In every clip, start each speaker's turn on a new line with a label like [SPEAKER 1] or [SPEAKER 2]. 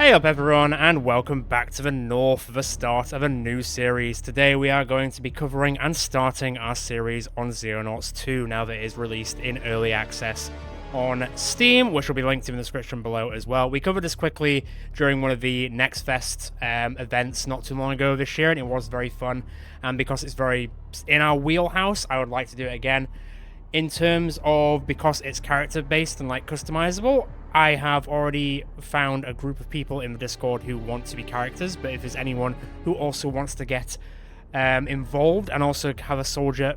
[SPEAKER 1] Hey up everyone, and welcome back to the North, the start of a new series. Today we are going to be covering and starting our series on Xenonauts 2, now that it is released in early access on Steam, which will be linked in the description below as well. We covered this quickly during one of the Next Fest events not too long ago this year, and it was very fun, and because it's very in our wheelhouse, I would like to do it again. In terms of, because it's character based and like customizable, I have already found a group of people in the Discord who want to be characters, but if there's anyone who also wants to get involved and also have a soldier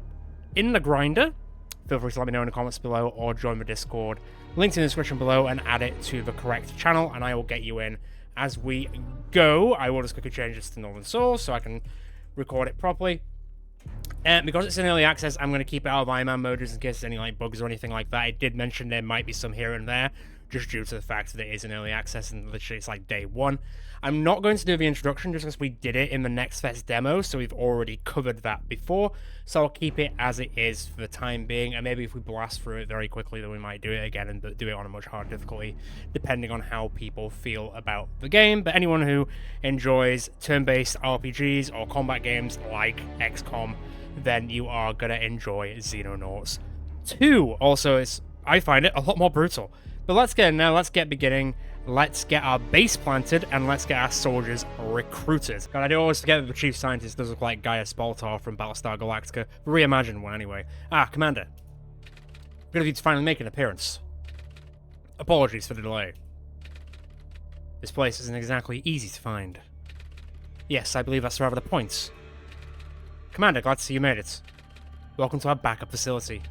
[SPEAKER 1] in the grinder, feel free to let me know in the comments below or join the Discord. Linked in the description below, and add it to the correct channel and I will get you in as we go. I will just quickly change this to Northern Source so I can record it properly. Because it's in early access, I'm going to keep it out of Iron Man mode just in case there's any like bugs or anything like that. It did mention there might be some here and there, just due to the fact that it is in early access and literally it's like day one. I'm not going to do the introduction just because we did it in the Next Fest demo, so we've already covered that before. So I'll keep it as it is for the time being, and maybe if we blast through it very quickly, then we might do it again and do it on a much harder difficulty, depending on how people feel about the game. But anyone who enjoys turn-based RPGs or combat games like XCOM, then you are going to enjoy Xenonauts 2. Also, I find it a lot more brutal. But let's get beginning. Let's get our base planted, and let's get our soldiers recruited. God, I do always forget that the chief scientist does look like Gaius Baltar from Battlestar Galactica. Reimagined one, anyway. Commander. Good of you to finally make an appearance. Apologies for the delay. This place isn't exactly easy to find. Yes, I believe that's rather the point. Commander, glad to see you made it. Welcome to our backup facility.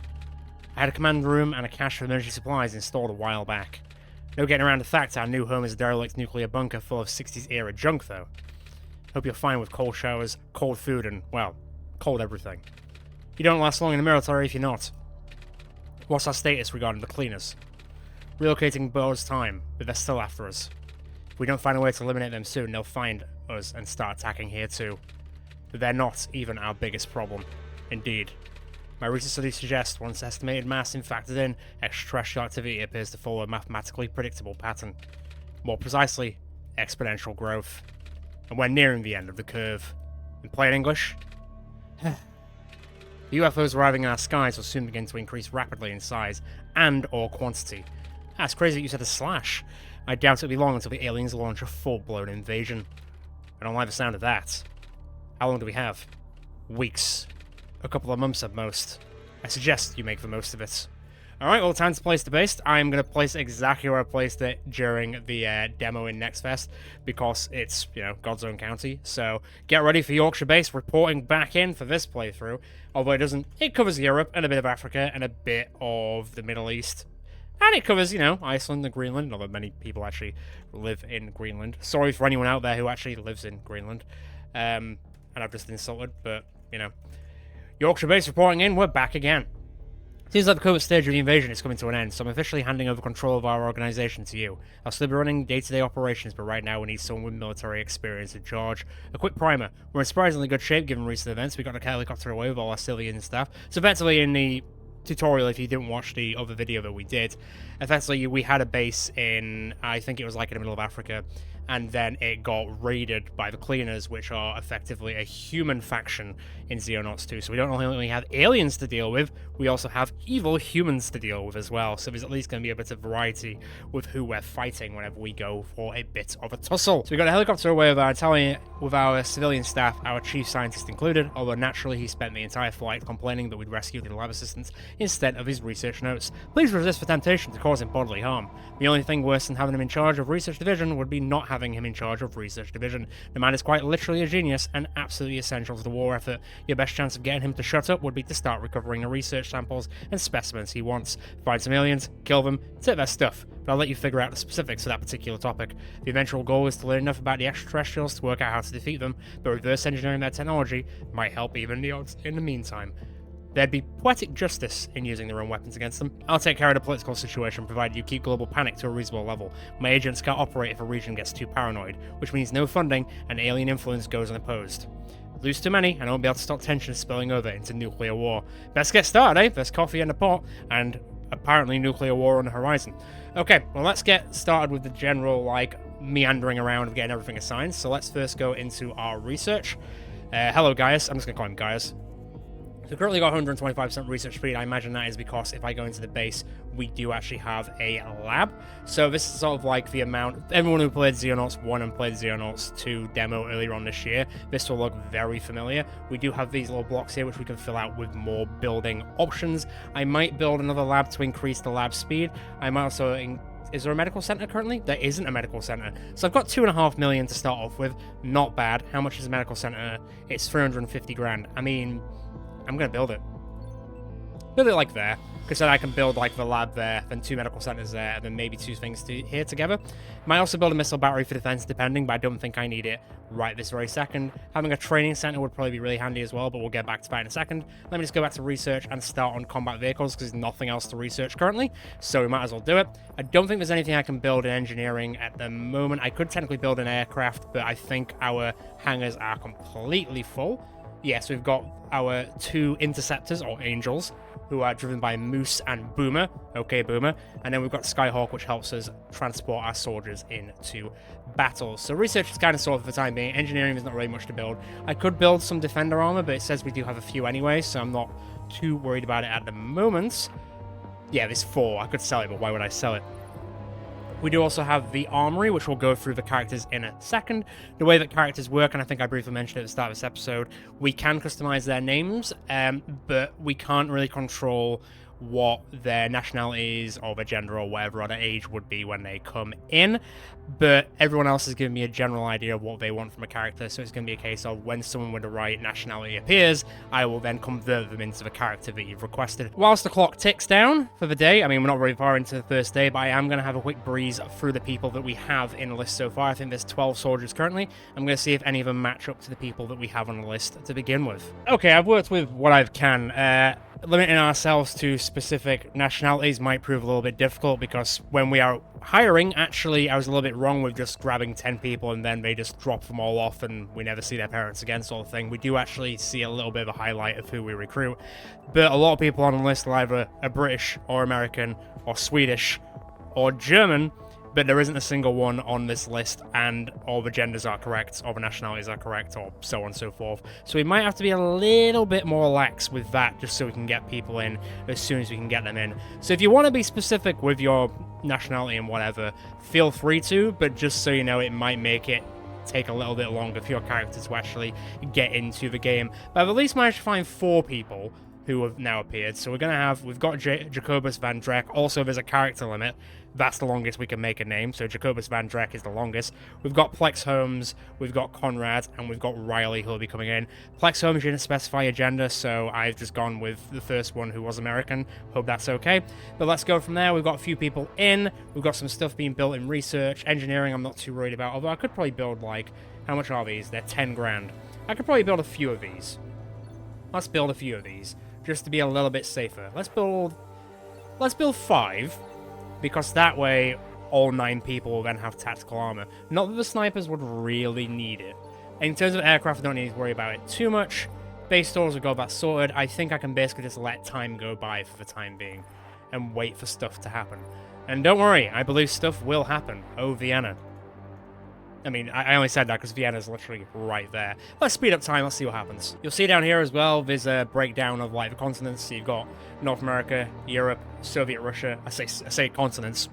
[SPEAKER 1] I had a command room and a cache of emergency supplies installed a while back. No getting around the fact our new home is a derelict nuclear bunker full of 60s era junk, though. Hope you're fine with cold showers, cold food, and, well, cold everything. You don't last long in the military if you're not. What's our status regarding the cleaners? Relocating borrows time, but they're still after us. If we don't find a way to eliminate them soon, they'll find us and start attacking here too. But they're not even our biggest problem. Indeed. My recent studies suggest, once estimated mass is factored in, extra-terrestrial activity appears to follow a mathematically predictable pattern. More precisely, exponential growth. And we're nearing the end of the curve. In plain English, the UFOs arriving in our skies will soon begin to increase rapidly in size and/or quantity. That's crazy that you said a slash. I doubt it'll be long until the aliens launch a full-blown invasion. I don't like the sound of that. How long do we have? Weeks. A couple of months at most. I suggest you make the most of it. Alright, well, time to place the base. I'm going to place it exactly where I placed it during the demo in Next Fest, because it's, God's own county. So, get ready for Yorkshire base reporting back in for this playthrough. Although it covers Europe, and a bit of Africa, and a bit of the Middle East. And it covers, Iceland and Greenland, although many people actually live in Greenland. Sorry for anyone out there who actually lives in Greenland. And I've just insulted, but, Yorkshire base reporting in, we're back again. Seems like the current stage of the invasion is coming to an end, so I'm officially handing over control of our organization to you. I'll still be running day-to-day operations, but right now we need someone with military experience in charge. A quick primer. We're in surprisingly good shape given recent events. We got a helicopter away with all our civilian staff. So effectively in the tutorial, if you didn't watch the other video that we did, effectively we had a base in, I think it was like in the middle of Africa, and then it got raided by the Cleaners, which are effectively a human faction in Xenonauts 2. So we don't only have aliens to deal with, we also have evil humans to deal with as well. So there's at least going to be a bit of variety with who we're fighting whenever we go for a bit of a tussle. So we got a helicopter away with our civilian staff, our chief scientist included, although naturally he spent the entire flight complaining that we'd rescued the lab assistants instead of his research notes. Please resist the temptation to cause him bodily harm. The only thing worse than having him in charge of research division would be not having him in charge of research division. The man is quite literally a genius and absolutely essential to the war effort. Your best chance of getting him to shut up would be to start recovering the research samples and specimens he wants. Find some aliens, kill them, take their stuff, but I'll let you figure out the specifics of that particular topic. The eventual goal is to learn enough about the extraterrestrials to work out how to defeat them, but reverse engineering their technology might help even the odds in the meantime. There'd be poetic justice in using their own weapons against them. I'll take care of the political situation, provided you keep global panic to a reasonable level. My agents can't operate if a region gets too paranoid, which means no funding and alien influence goes unopposed. Lose too many, and I won't be able to stop tension spilling over into nuclear war. Best get started, eh? There's coffee in the pot, and apparently nuclear war on the horizon. Okay, well let's get started with the general, meandering around and getting everything assigned. So let's first go into our research. Hello, Gaius. I'm just going to call him Gaius. So currently got 125% research speed. I imagine that is because if I go into the base, we do actually have a lab. So this is sort of like the amount, everyone who played Xenonauts 1 and played Xenonauts 2 demo earlier on this year, this will look very familiar. We do have these little blocks here which we can fill out with more building options. I might build another lab to increase the lab speed. I might also is there a medical center currently? There isn't a medical center. So I've got 2.5 million to start off with. Not bad. How much is a medical center? It's 350 grand. I mean, I'm going to build it. Build it like there. Because then I can build like the lab there, then 2 medical centers there, and then maybe 2 things here together. Might also build a missile battery for defense depending, but I don't think I need it right this very second. Having a training center would probably be really handy as well, but we'll get back to that in a second. Let me just go back to research and start on combat vehicles because there's nothing else to research currently, so we might as well do it. I don't think there's anything I can build in engineering at the moment. I could technically build an aircraft, but I think our hangars are completely full. Yes, we've got our 2 interceptors, or angels, who are driven by Moose and Boomer. Okay, Boomer. And then we've got Skyhawk, which helps us transport our soldiers into battles. So research is kind of sorted for the time being. Engineering is not really much to build. I could build some defender armor, but it says we do have a few anyway, so I'm not too worried about it at the moment. Yeah, there's 4. I could sell it, but why would I sell it? We do also have the armory, which we'll go through the characters in a second. The way that characters work, and I think I briefly mentioned it at the start of this episode, we can customize their names, but we can't really control what their nationality is or their gender or whatever other age would be when they come in, but everyone else has given me a general idea of what they want from a character, so it's going to be a case of when someone with the right nationality appears, I will then convert them into the character that you've requested. Whilst the clock ticks down for the day, I mean, we're not very far into the first day, but I am going to have a quick breeze through the people that we have in the list so far. I think there's 12 soldiers currently. I'm going to see if any of them match up to the people that we have on the list to begin with. Okay, I've worked with what I can. Limiting ourselves to specific nationalities might prove a little bit difficult because when we are hiring, actually, I was a little bit wrong with just grabbing 10 people and then they just drop them all off and we never see their parents again sort of thing. We do actually see a little bit of a highlight of who we recruit. But a lot of people on the list are either a British or American or Swedish or German, but there isn't a single one on this list, and all the genders are correct, all the nationalities are correct, or so on and so forth. So we might have to be a little bit more lax with that, just so we can get people in as soon as we can get them in. So if you want to be specific with your nationality and whatever, feel free to, but just so you know, it might make it take a little bit longer for your character to actually get into the game. But I've at least managed to find 4 people who have now appeared. So we've got Jacobus Van Drek. Also, there's a character limit. That's the longest we can make a name, so Jacobus Van Drek is the longest. We've got Plex Holmes, we've got Conrad, and we've got Riley who'll be coming in. Plex Holmes didn't specify a gender, so I've just gone with the first one who was American. Hope that's okay. But let's go from there. We've got a few people in. We've got some stuff being built in research. Engineering, I'm not too worried about, although I could probably build, like, how much are these? They're 10 grand. I could probably build a few of these. Let's build a few of these, just to be a little bit safer. Let's build 5. Because that way, all 9 people will then have tactical armor. Not that the snipers would really need it. In terms of aircraft, I don't need to worry about it too much. Base stores will go back sorted. I think I can basically just let time go by for the time being. And wait for stuff to happen. And don't worry, I believe stuff will happen. Oh, Vienna. I mean, I only said that because Vienna's literally right there. Let's speed up time, let's see what happens. You'll see down here as well, there's a breakdown of like the continents. So you've got North America, Europe, Soviet Russia. I say continents.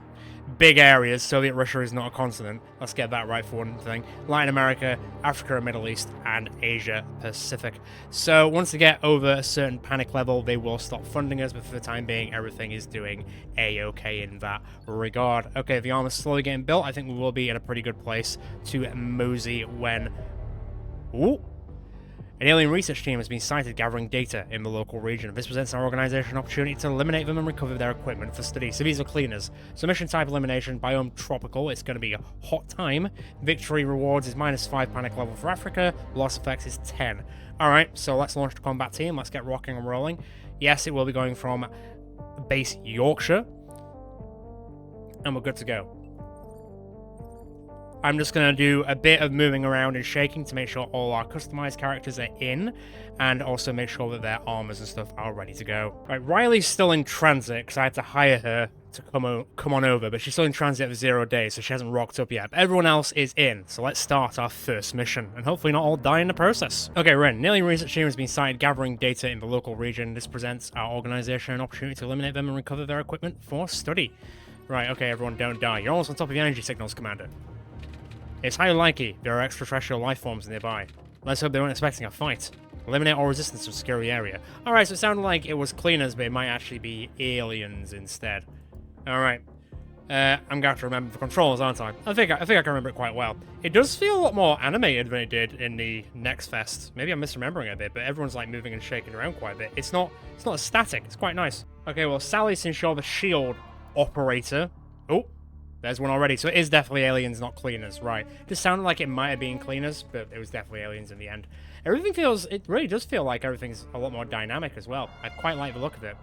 [SPEAKER 1] Big areas. Soviet Russia is not a continent. Let's get that right for one thing. Latin America, Africa and Middle East, and Asia Pacific. So once they get over a certain panic level, they will stop funding us, but for the time being, everything is doing a-okay in that regard. Okay, the armor's slowly getting built. I think we will be in a pretty good place to mosey when... Ooh! An alien research team has been sighted gathering data in the local region. This presents our organization an opportunity to eliminate them and recover their equipment for study. So these are cleaners. So mission type elimination, biome tropical. It's going to be a hot time. Victory rewards is -5 panic level for Africa. Loss effects is 10. Alright, so let's launch the combat team. Let's get rocking and rolling. Yes, it will be going from base Yorkshire. And we're good to go. I'm just going to do a bit of moving around and shaking to make sure all our customized characters are in, and also make sure that their armors and stuff are ready to go. Right, Riley's still in transit, because I had to hire her to come on over, but she's still in transit for 0 days, so she hasn't rocked up yet. But everyone else is in, so let's start our first mission, and hopefully not all die in the process. Okay, Ren, an alien research team has been sighted gathering data in the local region. This presents our organization an opportunity to eliminate them and recover their equipment for study. Right, okay, everyone, don't die. You're almost on top of the energy signals, Commander. It's highly likely there are extraterrestrial life forms nearby. Let's hope they weren't expecting a fight. Eliminate all resistance to secure the area. Alright, so it sounded like it was cleaners, but it might actually be aliens instead. Alright. I'm going to have to remember the controls, aren't I? I think I can remember it quite well. It does feel a lot more animated than it did in the Next Fest. Maybe I'm misremembering it a bit, but everyone's like moving and shaking around quite a bit. It's not as static. It's quite nice. Okay, well, Sally's since you're the shield operator. Oh. There's one already, so it is definitely aliens, not cleaners, right. Just sounded like it might have been cleaners, but it was definitely aliens in the end. It really does feel like everything's a lot more dynamic as well. I quite like the look of it.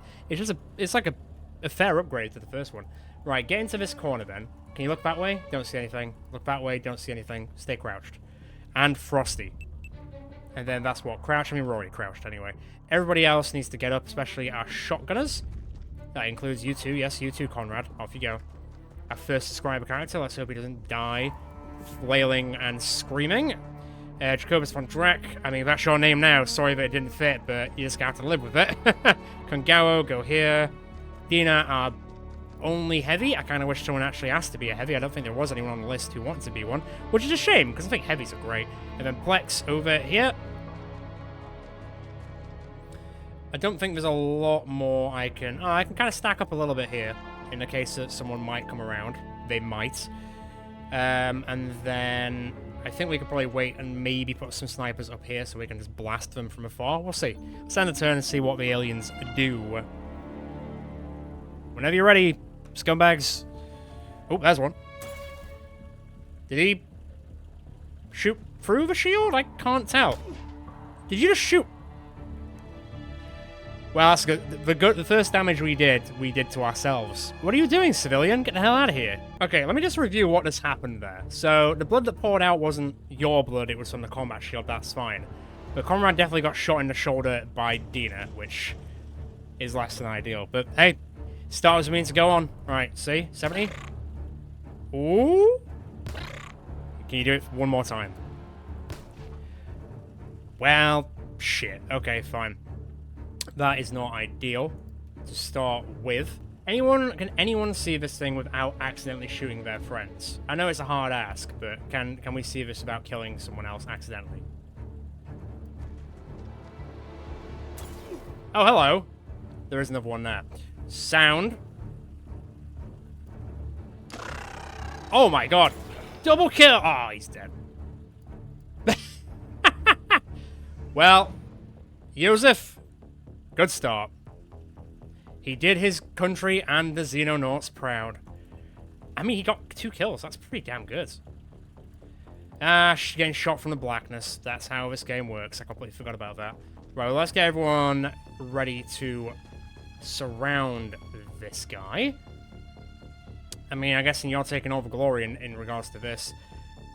[SPEAKER 1] It's like a fair upgrade to the first one. Right, get into this corner then. Can you look that way? Don't see anything. Look that way, don't see anything. Stay crouched. And Frosty. And then that's what, crouch? I mean, we're already crouched anyway. Everybody else needs to get up, especially our shotgunners. That includes you two. Yes, you too, Conrad. Off you go. Our first subscriber character. Let's hope he doesn't die flailing and screaming. Jacobus von Dreck. I mean, that's your name now. Sorry that it didn't fit, but you just got to live with it. Kongawa, go here. Dina, our only heavy. I kind of wish someone actually asked to be a heavy. I don't think there was anyone on the list who wanted to be one, which is a shame, because I think heavies are great. And then Plex over here. I don't think there's a lot more I can... Oh, I can kind of stack up a little bit here. In the case that someone might come around. They might. And then I think we could probably wait and maybe put some snipers up here so we can just blast them from afar. We'll see. Stand a turn and see what the aliens do. Whenever you're ready, scumbags. Oh, there's one. Did he shoot through the shield? I can't tell. Did you just shoot? Well, that's good. The first damage we did to ourselves. What are you doing, civilian? Get the hell out of here. Okay, let me just review what has happened there. So, the blood that poured out wasn't your blood, it was from the combat shield, that's fine. But Conrad definitely got shot in the shoulder by Dina, which is less than ideal. But, hey, stars mean to go on. Right, see? 70? Ooh? Can you do it one more time? Well, shit. Okay, fine. That is not ideal to start with. Can anyone see this thing without accidentally shooting their friends? I know it's a hard ask, but can we see this without killing someone else accidentally? Oh, hello. There is another one there. Sound. Oh my god. Double kill. Oh, he's dead. Well, Joseph. Good start. He did his country and the Xenonauts proud. I mean, he got 2 kills. That's pretty damn good. Getting shot from the blackness. That's how this game works. I completely forgot about that. Right, well, let's get everyone ready to surround this guy. I mean, I'm guessing you're taking all the glory in regards to this.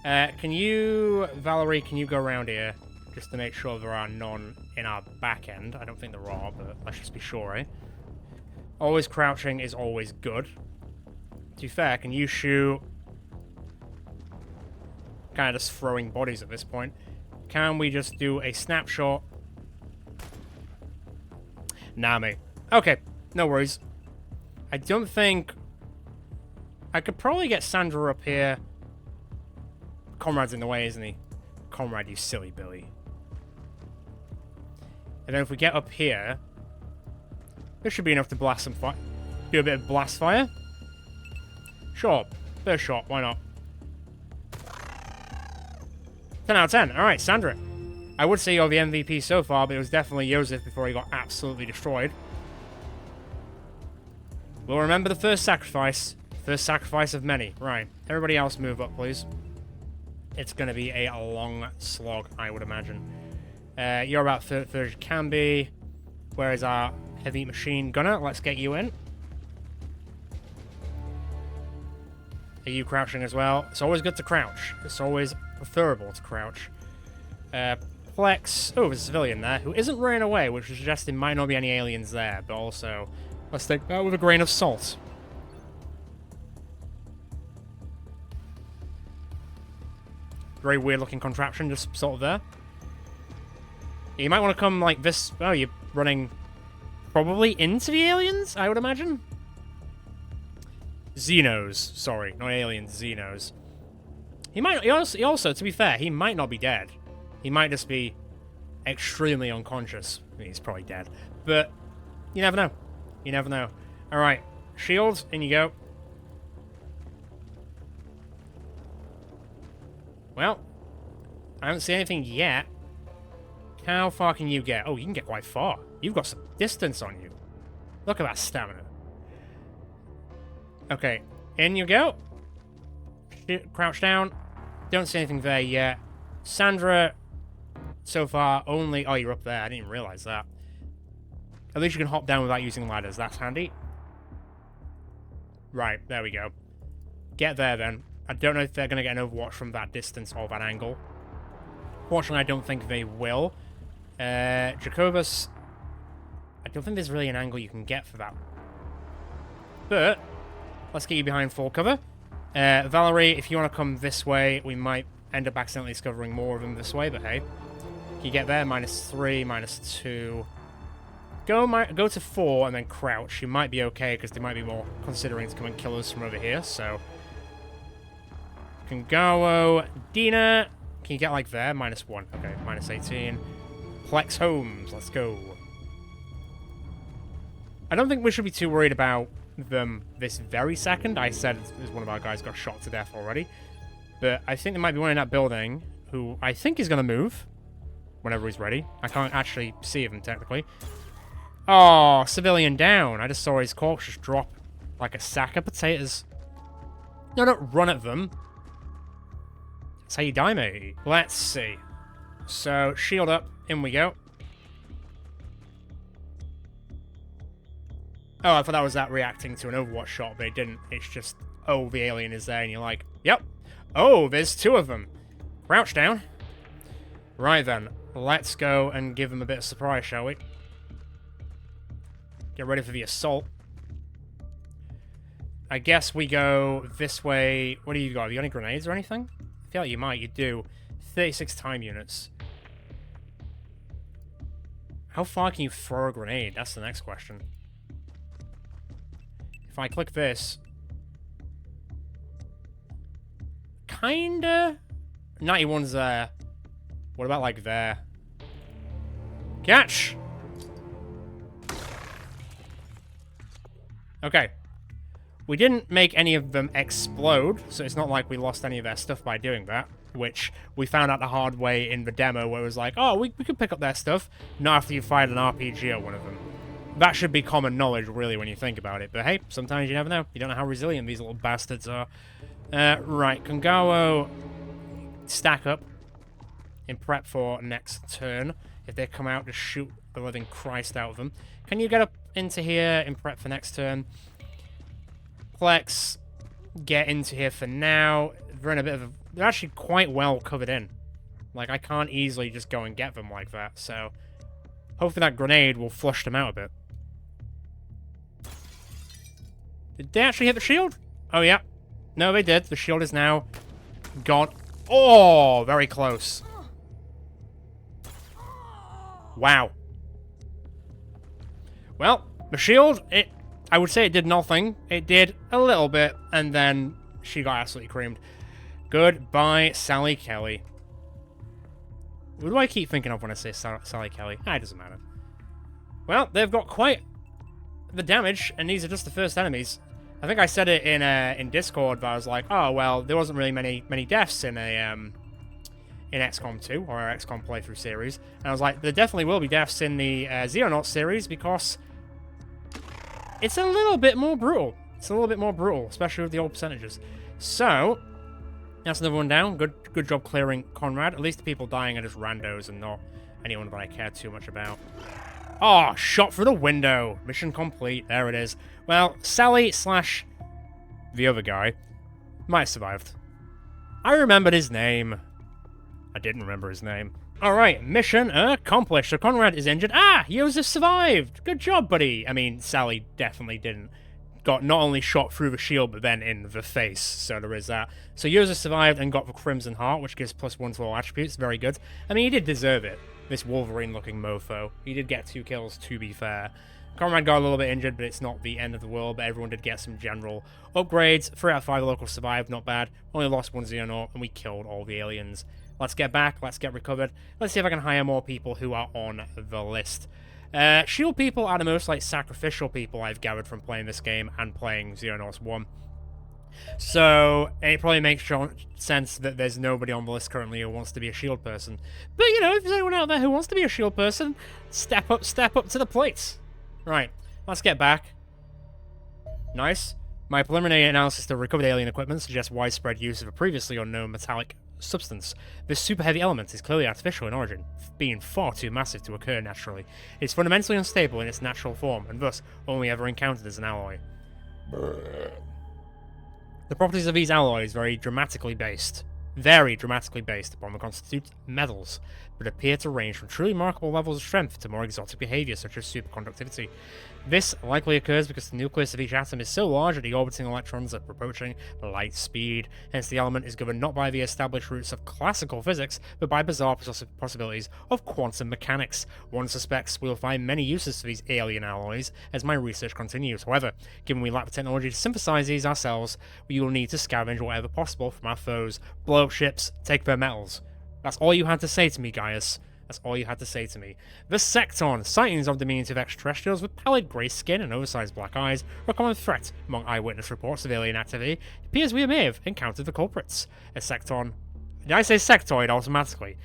[SPEAKER 1] Valerie, can you go around here? Just to make sure there are none in our back end. I don't think there are, but let's just be sure, eh? Always crouching is always good. To be fair, can you shoot... Kind of just throwing bodies at this point. Can we just do a snapshot? Nah, mate. Okay, no worries. I don't think... I could probably get Sandra up here. Conrad's in the way, isn't he? Conrad, you silly Billy. And then if we get up here, this should be enough to blast some fire. Do a bit of blast fire. Sure. First shot. Why not? 10 out of 10. Alright, Sandra. I would say you're the MVP so far, but it was definitely Joseph before he got absolutely destroyed. We'll remember the first sacrifice. First sacrifice of many. Right. Everybody else move up, please. It's going to be a long slog, I would imagine. You're about third as you can be. Where is our heavy machine gunner? Let's get you in. Are you crouching as well? It's always good to crouch. It's always preferable to crouch. Plex. Oh, there's a civilian there who isn't running away, which suggests there might not be any aliens there, but also, let's take that with a grain of salt. Very weird looking contraption, just sort of there. You might want to come like this. Oh, you're running probably into the aliens, I would imagine. Xenos. Sorry, not aliens, Xenos. He also, to be fair, he might not be dead. He might just be extremely unconscious. I mean, he's probably dead. But you never know. You never know. Alright, shields, in you go. Well, I haven't seen anything yet. How far can you get? Oh, you can get quite far. You've got some distance on you. Look at that stamina. Okay, in you go. Crouch down. Don't see anything there yet. Sandra, so far, only... Oh, you're up there. I didn't even realize that. At least you can hop down without using ladders. That's handy. Right, there we go. Get there, then. I don't know if they're going to get an overwatch from that distance or that angle. Fortunately, I don't think they will. Jacobus... I don't think there's really an angle you can get for that. But, let's get you behind full cover. Valerie, if you want to come this way, we might end up accidentally discovering more of them this way, but hey. Can you get there? -3, -2. Go to 4 and then crouch. You might be okay, because they might be more considering to come and kill us from over here, so... Kangawa, Dina... Can you get like there? -1. Okay, -18. Plex Holmes, let's go. I don't think we should be too worried about them this very second. I said one of our guys got shot to death already. But I think there might be one in that building who I think is going to move whenever he's ready. I can't actually see him technically. Oh, civilian down. I just saw his corpse just drop like a sack of potatoes. No, don't run at them. That's how you die, mate. Let's see. So, shield up. In we go. Oh, I thought that was that reacting to an Overwatch shot, but it didn't. It's just, oh, the alien is there, and you're like, yep. Oh, there's 2 of them. Crouch down. Right then. Let's go and give them a bit of surprise, shall we? Get ready for the assault. I guess we go this way. What do you got? Have you got any grenades or anything? I feel like you might. You do. 36 time units. How far can you throw a grenade? That's the next question. If I click this... Kinda... 91's there. What about, like, there? Catch! Okay. We didn't make any of them explode, so it's not like we lost any of their stuff by doing that, which we found out the hard way in the demo, where it was like, oh, we could pick up their stuff, not after you fired an RPG at one of them. That should be common knowledge, really, when you think about it, but hey, sometimes you never know. You don't know how resilient these little bastards are. Right, Kongawa, stack up in prep for next turn. If they come out, just shoot the living Christ out of them. Can you get up into here in prep for next turn? Plex, get into here for now. They're in a bit of a... They're actually quite well covered in. Like, I can't easily just go and get them like that, so... Hopefully that grenade will flush them out a bit. Did they actually hit the shield? Oh, yeah. No, they did. The shield is now gone. Oh, very close. Wow. Well, the shield, I would say it did nothing. It did a little bit, and then she got absolutely creamed. Goodbye, Sally Kelly. Who do I keep thinking of when I say Sally Kelly? Ah, it doesn't matter. Well, they've got quite the damage, and these are just the first enemies. I think I said it in Discord, but I was like, oh, well, there wasn't really many deaths in XCOM 2, or our XCOM playthrough series. And I was like, there definitely will be deaths in the Xenonauts series, because it's a little bit more brutal. It's a little bit more brutal, especially with the old percentages. So, that's another one down. Good job clearing Conrad. At least the people dying are just randos and not anyone that I care too much about. Oh, shot through the window. Mission complete. There it is. Well, Sally / the other guy Might have survived. I remembered his name. I didn't remember his name. Alright, mission accomplished. So Conrad is injured. Ah! Joseph survived! Good job, buddy! I mean, Sally definitely didn't. Got not only shot through the shield, but then in the face. So there is that. So Joseph survived and got the Crimson Heart, which gives +1 to all attributes. Very good. I mean, he did deserve it. This Wolverine-looking mofo. He did get 2 kills, to be fair. Conrad got a little bit injured, but it's not the end of the world. But everyone did get some general upgrades. 3 out of 5 locals survived, not bad. Only lost 1 Xenonaut, and we killed all the aliens. Let's get back, let's get recovered. Let's see if I can hire more people who are on the list. Shield people are the most, like, sacrificial people I've gathered from playing this game and playing Xenonauts 1. So, it probably makes sense that there's nobody on the list currently who wants to be a shield person. But, you know, if there's anyone out there who wants to be a shield person, step up to the plate. Right, let's get back. Nice. My preliminary analysis of recovered alien equipment suggests widespread use of a previously unknown metallic substance. This super heavy element is clearly artificial in origin, being far too massive to occur naturally. It's fundamentally unstable in its natural form, and thus only ever encountered as an alloy. The properties of these alloys very dramatically based upon the constituent metals, but appear to range from truly remarkable levels of strength to more exotic behavior such as superconductivity. This likely occurs because the nucleus of each atom is so large that the orbiting electrons are approaching light speed, hence the element is governed not by the established roots of classical physics, but by bizarre possibilities of quantum mechanics. One suspects we'll find many uses for these alien alloys as my research continues. However, given we lack the technology to synthesize these ourselves, we will need to scavenge whatever possible from our foes, blow up ships, take their metals. That's all you had to say to me, Gaius. That's all you had to say to me. The Secton, sightings of diminutive extraterrestrials with pallid grey skin and oversized black eyes, are a common threat among eyewitness reports of alien activity. It appears we may have encountered the culprits. A Secton... Did I say sectoid automatically?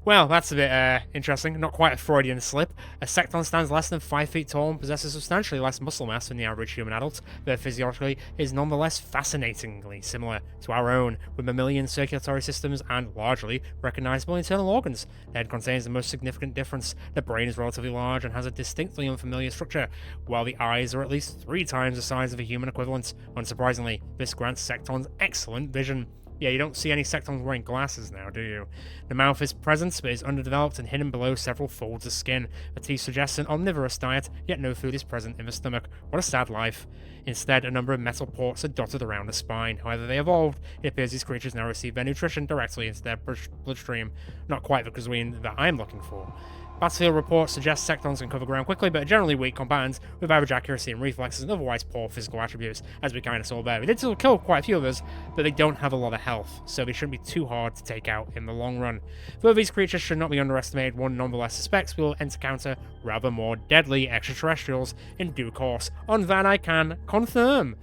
[SPEAKER 1] Well, that's a bit interesting. Not quite a Freudian slip. A Secton stands less than 5 feet tall and possesses substantially less muscle mass than the average human adult, but physiologically is nonetheless fascinatingly similar to our own, with mammalian circulatory systems and largely recognizable internal organs. The head contains the most significant difference. The brain is relatively large and has a distinctly unfamiliar structure, while the eyes are at least 3 times the size of a human equivalent. Unsurprisingly, this grants Sectons excellent vision. Yeah, you don't see any Sectons wearing glasses now, do you? The mouth is present, but is underdeveloped and hidden below several folds of skin. The teeth suggest an omnivorous diet, yet no food is present in the stomach. What a sad life. Instead, a number of metal ports are dotted around the spine. However they evolved, it appears these creatures now receive their nutrition directly into their bloodstream. Not quite the cuisine that I'm looking for. Battlefield reports suggest Sectons can cover ground quickly, but are generally weak combatants with average accuracy and reflexes and otherwise poor physical attributes, as we kind of saw there. We did still kill quite a few of us, but they don't have a lot of health, so they shouldn't be too hard to take out in the long run. Though these creatures should not be underestimated, one nonetheless suspects we will encounter rather more deadly extraterrestrials in due course. On that I can confirm.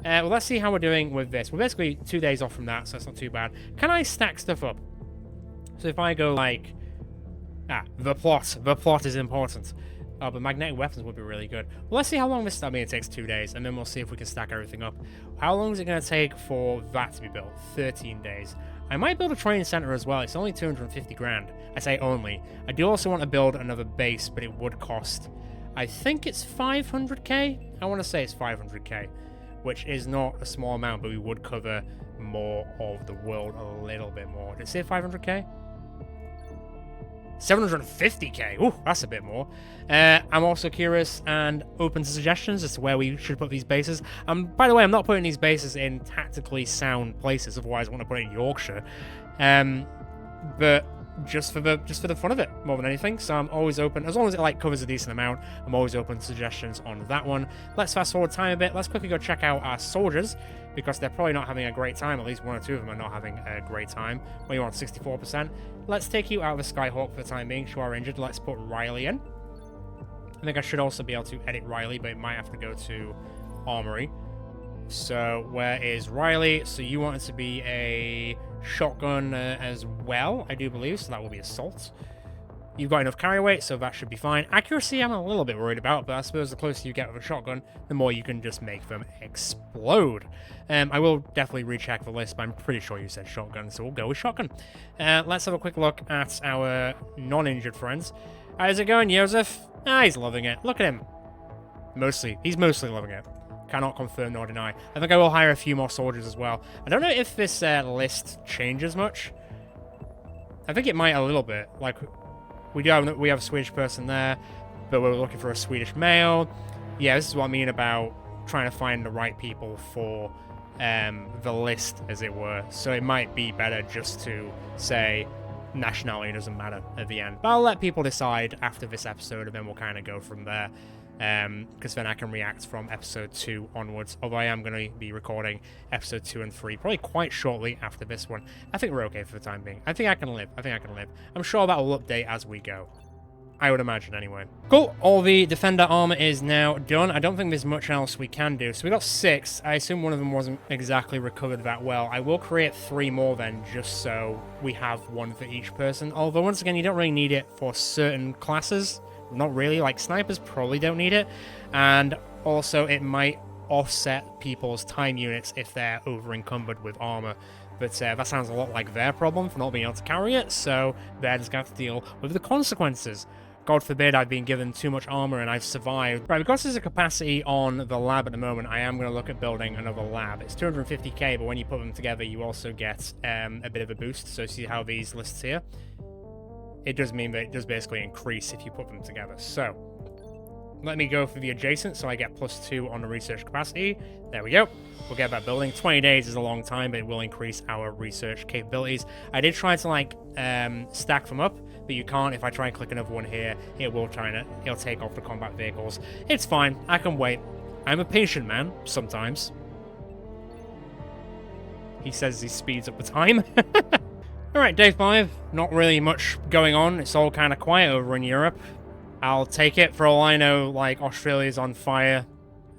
[SPEAKER 1] Well, let's see how we're doing with this. We're basically 2 days off from that, so it's not too bad. Can I stack stuff up? So if I go like... the plot. The plot is important. Oh, but magnetic weapons would be really good. Well, let's see how long this... I mean, it takes 2 days, and then we'll see if we can stack everything up. How long is it going to take for that to be built? 13 days. I might build a training center as well. It's only 250 grand. I say only. I do also want to build another base, but it would cost... I think it's 500k? I want to say it's 500k, which is not a small amount, but we would cover more of the world a little bit more. Did it say 500k? 750k. Ooh, that's a bit more. I'm also curious and open to suggestions as to where we should put these bases. By the way, I'm not putting these bases in tactically sound places, otherwise I want to put it in Yorkshire. But just for the fun of it, more than anything. So I'm always open, as long as it like covers a decent amount. I'm always open to suggestions on that one. Let's fast forward time a bit. Let's quickly go check out our soldiers, because they're probably not having a great time. At least 1 or 2 of them are not having a great time. Well, you're on 64%. Let's take you out of the Skyhawk for the time being. You are injured. Let's put Riley in. I think I should also be able to edit Riley, but it might have to go to Armory. So where is Riley? So you want it to be a shotgun as well, I do believe. So that will be assault. You've got enough carry weight, so that should be fine. Accuracy, I'm a little bit worried about, but I suppose the closer you get with a shotgun, the more you can just make them explode. I will definitely recheck the list, but I'm pretty sure you said shotgun, so we'll go with shotgun. Let's have a quick look at our non-injured friends. How's it going, Joseph? He's loving it. Look at him. He's mostly loving it. Cannot confirm nor deny. I think I will hire a few more soldiers as well. I don't know if this list changes much. I think it might a little bit. Like, we have a Swedish person there, but we're looking for a Swedish male. Yeah, this is what I mean about trying to find the right people for the list, as it were. So it might be better just to say nationality doesn't matter at the end. But I'll let people decide after this episode, and then we'll kind of go from there. Because then I can react from episode 2 onwards. Although I am going to be recording episode 2 and 3 probably quite shortly after this one. I think we're okay for the time being. I think I can live. I'm sure that will update as we go. I would imagine anyway. Cool. All the defender armor is now done. I don't think there's much else we can do. So we got 6. I assume one of them wasn't exactly recovered that well. I will create 3 more then, just so we have one for each person. Although once again, you don't really need it for certain classes. Not really. Like snipers probably don't need it. And also it might offset people's time units if they're over encumbered with armor. But that sounds a lot like their problem for not being able to carry it. So they're just going to have to deal with the consequences. God forbid I've been given too much armor and I've survived. Right, because there's a capacity on the lab at the moment, I am going to look at building another lab. It's 250k, but when you put them together, you also get a bit of a boost. So see how these lists here? It does mean that it does basically increase if you put them together. So let me go for the adjacent, so I get +2 on the research capacity. There we go. We'll get that building. 20 days is a long time, but it will increase our research capabilities. I did try to like stack them up, but you can't. If I try and click another one here, it'll take off the combat vehicles. It's fine. I can wait. I'm a patient man sometimes. He says he speeds up the time. Alright, day 5. Not really much going on. It's all kind of quiet over in Europe. I'll take it. For all I know, like, Australia's on fire,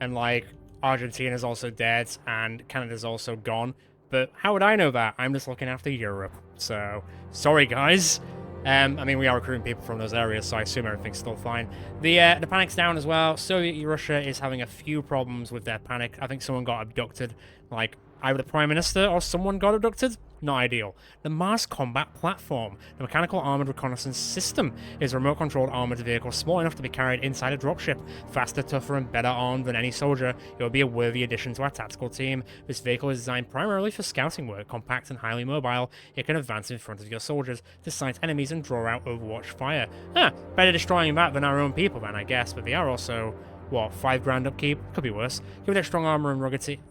[SPEAKER 1] and, like, Argentina's also dead, and Canada's also gone. But how would I know that? I'm just looking after Europe. So, sorry, guys. I mean, we are recruiting people from those areas, so I assume everything's still fine. The panic's down as well. Soviet Russia is having a few problems with their panic. I think someone got abducted. Like, either the Prime Minister or someone got abducted. Not ideal. The Mars Combat Platform. The Mechanical Armored Reconnaissance System is a remote-controlled armored vehicle small enough to be carried inside a dropship. Faster, tougher, and better armed than any soldier, it will be a worthy addition to our tactical team. This vehicle is designed primarily for scouting work. Compact and highly mobile, it can advance in front of your soldiers to sight enemies and draw out Overwatch fire. Better destroying that than our own people then, I guess, but they are also... what, 5 grand upkeep? Could be worse. Given its strong armor and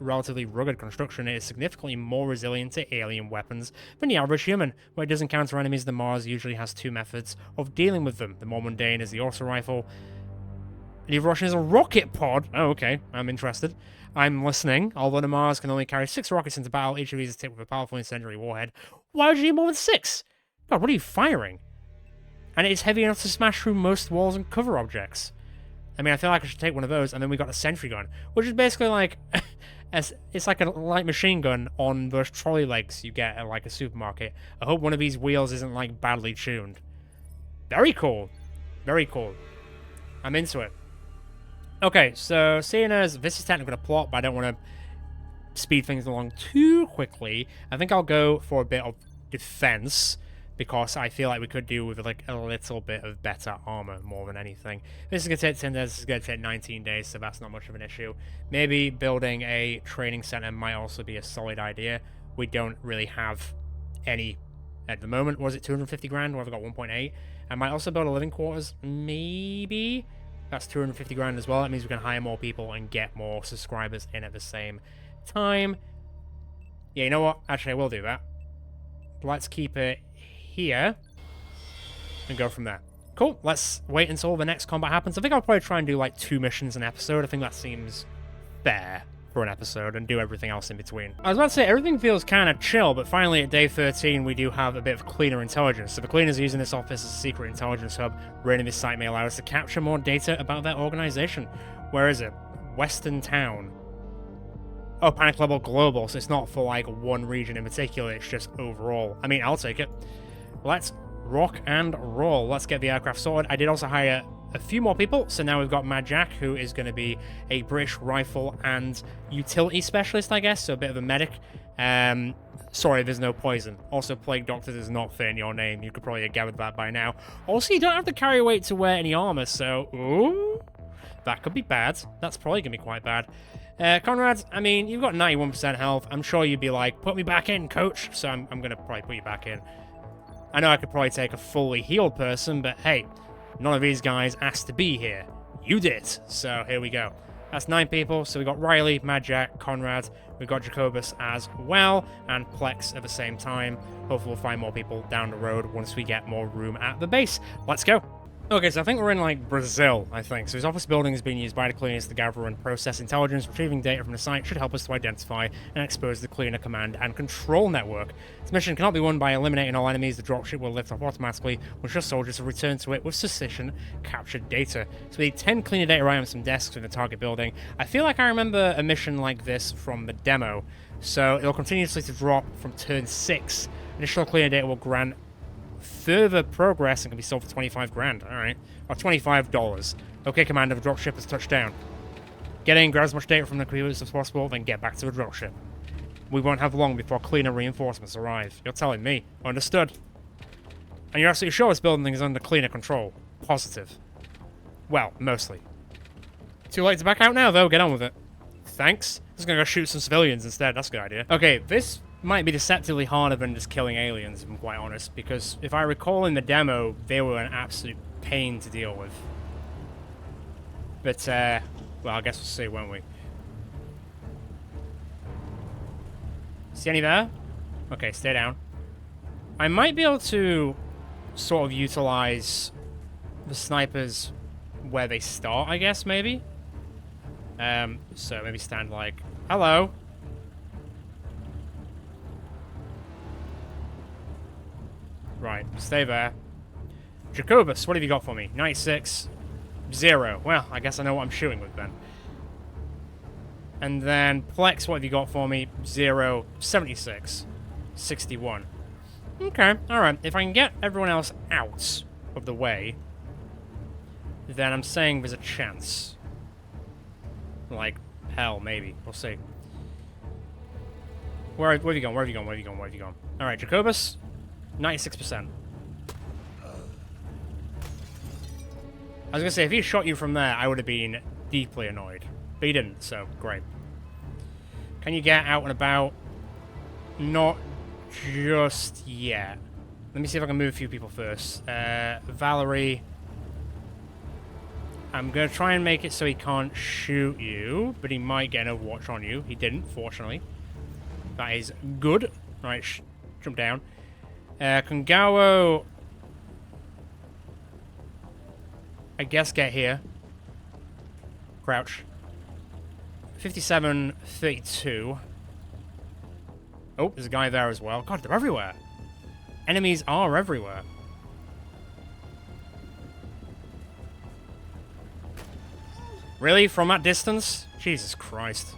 [SPEAKER 1] relatively rugged construction, it is significantly more resilient to alien weapons than the average human. Where it does encounter enemies, the Mars usually has 2 methods of dealing with them. The more mundane is the auto rifle. The other option is a rocket pod. Oh, okay. I'm interested. I'm listening. Although the Mars can only carry 6 rockets into battle, each of these is tipped with a powerful incendiary warhead. Why would you need more than 6? God, what are you firing? And it is heavy enough to smash through most walls and cover objects. I mean, I feel like I should take one of those, and then we got a sentry gun, which is basically like, it's like a light machine gun on those trolley legs you get at like a supermarket. I hope one of these wheels isn't like badly tuned. Very cool. Very cool. I'm into it. Okay, so seeing as this is technically a plot, but I don't want to speed things along too quickly, I think I'll go for a bit of defense, because I feel like we could do with like a little bit of better armor more than anything. This is going to take 10 days, this is going to take 19 days, so that's not much of an issue. Maybe building a training center might also be a solid idea. We don't really have any at the moment. Was it 250 grand? Well, I've got 1.8. I might also build a living quarters, maybe. That's 250 grand as well. That means we can hire more people and get more subscribers in at the same time. Yeah, you know what? Actually, I will do that. Let's keep it here and go from there. Cool. Let's wait until the next combat happens. I think I'll probably try and do like 2 missions an episode. I think that seems fair for an episode, and do everything else in between. I was about to say, everything feels kind of chill, but finally at day 13 we do have a bit of cleaner intelligence. So the cleaners are using this office as a secret intelligence hub. Raiding this site may allow us to capture more data about their organization. Where is it? Western Town. Oh, panic level global, so it's not for like one region in particular, it's just overall. I mean, I'll take it. Let's rock and roll. Let's get the aircraft sorted. I did also hire a few more people, so now we've got Mad Jack, who is going to be a British rifle and utility specialist, I guess, so a bit of a medic. Sorry, there's no poison. Also, Plague Doctor does not fit in your name. You could probably have gathered that by now. Also, you don't have to carry weight to wear any armor, so... ooh, that could be bad. That's probably going to be quite bad. Conrad, I mean, you've got 91% health. I'm sure you'd be like, put me back in, coach. So I'm going to probably put you back in. I know I could probably take a fully healed person, but hey, none of these guys asked to be here. You did. So here we go. That's 9 people. So we got Riley, Mad Jack, Conrad. We've got Jacobus as well, and Plex at the same time. Hopefully we'll find more people down the road once we get more room at the base. Let's go. Okay, so I think we're in, like, Brazil, I think. So his office building is being used by the cleaners to gather and process intelligence. Retrieving data from the site should help us to identify and expose the cleaner command and control network. This mission cannot be won by eliminating all enemies. The dropship will lift off automatically once your soldiers have returned to it with sufficient captured data. So we need 10 cleaner data items from desks in the target building. I feel like I remember a mission like this from the demo. So it'll continuously to drop from turn 6. Initial cleaner data will grant further progress and can be sold for 25 grand. Alright. Or $25. Okay, Commander, the dropship has touched down. Get in, grab as much data from the computers as possible, then get back to the dropship. We won't have long before cleaner reinforcements arrive. You're telling me. Understood. And you're absolutely sure this building is under cleaner control? Positive. Well, mostly. Too late to back out now, though. Get on with it. Thanks. I'm just gonna go shoot some civilians instead. That's a good idea. Okay, this might be deceptively harder than just killing aliens, if I'm quite honest, because if I recall in the demo, they were an absolute pain to deal with. But, well, I guess we'll see, won't we? See any there? Okay, stay down. I might be able to sort of utilize the snipers where they start, I guess, maybe? So maybe stand like, hello. Right, stay there. Jacobus, what have you got for me? 96. 0. Well, I guess I know what I'm shooting with then. And then Plex, what have you got for me? 0. 76. 61. Okay, alright. If I can get everyone else out of the way, then I'm saying there's a chance. Like, hell, maybe. We'll see. Where have you gone? Where have you gone? Where have you gone? Where have you gone? Alright, Jacobus. 96%. I was gonna say, if he shot you from there, I would have been deeply annoyed. But he didn't, so great. Can you get out and about? Not just yet. Let me see if I can move a few people first. Valerie. I'm gonna try and make it so he can't shoot you, but he might get an overwatch on you. He didn't, fortunately. That is good. Right, jump down. Kungawa, I guess get here. Crouch. 57, 32. Oh, there's a guy there as well. God, they're everywhere. Enemies are everywhere. Really? From that distance? Jesus Christ.